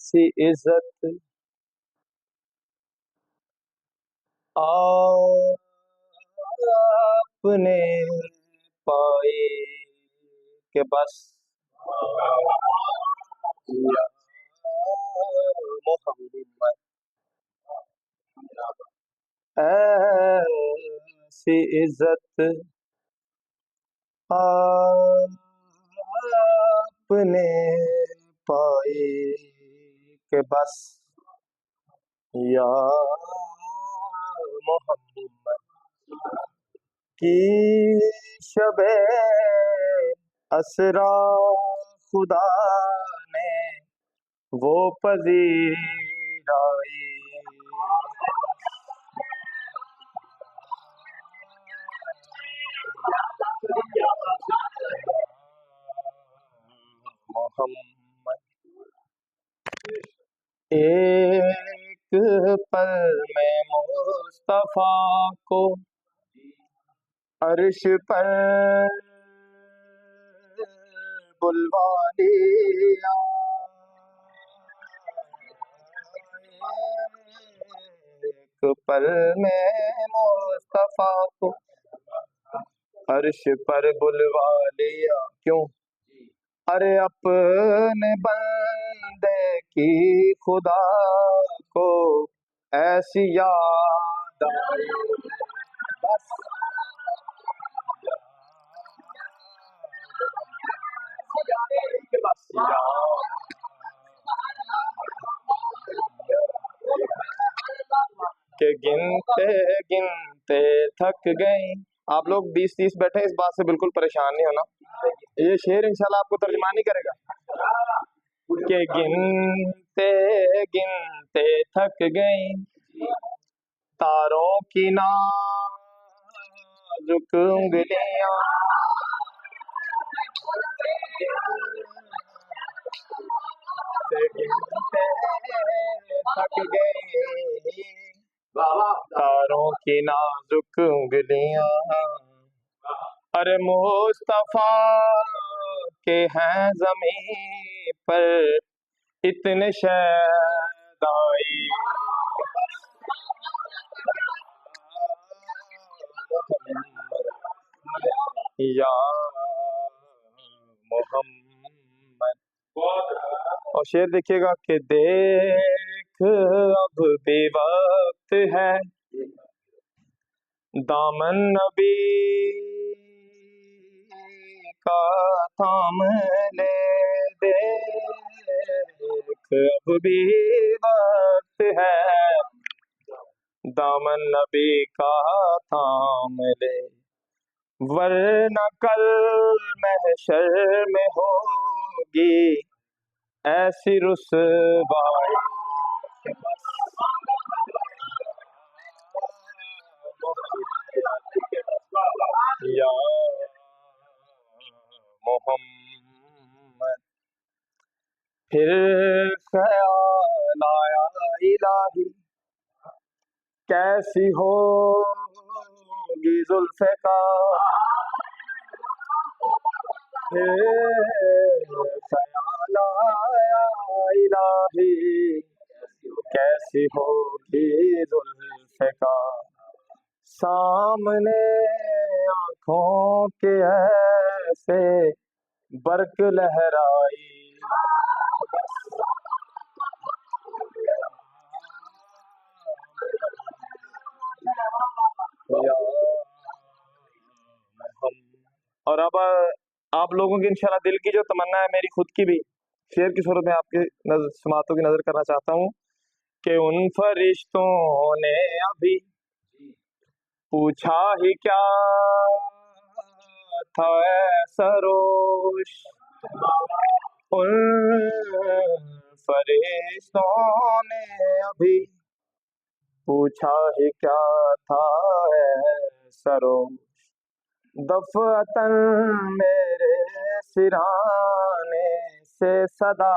ایسی عزت آپ نے پائی کہ بس یا محمد ایسی عزت آپ نے پائی کہ بس یا محمد کی شب اسرا خدا نے وہ پذیرائی محمد ایک پل میں مصطفیٰ کو عرش پر بلوا لیا ایک پل میں مصطفیٰ کو عرش پر بلوا لیا کیوں ارے اپنے بندے کی خدا کو ایسی یاد آئی بس کہ گنتے گنتے تھک گئیں. آپ لوگ 20-30 بیٹھے اس بات سے بالکل پریشان نہیں ہونا. یہ شعر انشاءاللہ آپ کو ترجمہ نہیں کرے گا کہ گنتے گنتے تھک گئیں تاروں کی نازک انگلیاں گنتے تھک گئیں تاروں کی نازک انگلیاں ارے مصطفیٰ کے ہیں زمین پر اتنے شیدائی یا محمد. اور شعر دیکھیے گا کہ دیکھ اب بھی وقت ہے دامن نبی کا تھام لے دیکھ اب بھی وقت ہے دامن نبی کا تھام لے ورنہ کل محشر میں ہوگی ایسی رسوائی یا محمد. پھر خیال آیا الہی کیسی ہوگی ذوالفقار خیال آیا الہی کیسی ہوگی ذوالفقار سامنے آنکھوں کے ایسے برق لہرائی اور اب آپ لوگوں کی انشاءاللہ دل کی جو تمنا ہے میری خود کی بھی شعر کی صورت میں آپ کی سماعتوں کی نظر کرنا چاہتا ہوں کہ ان فرشتوں نے ابھی پوچھا ہی کیا تھا اے سروش ان فرشتوں نے ابھی پوچھا ہی کیا تھا اے سروش دفعتاً میرے سرانے سے صدا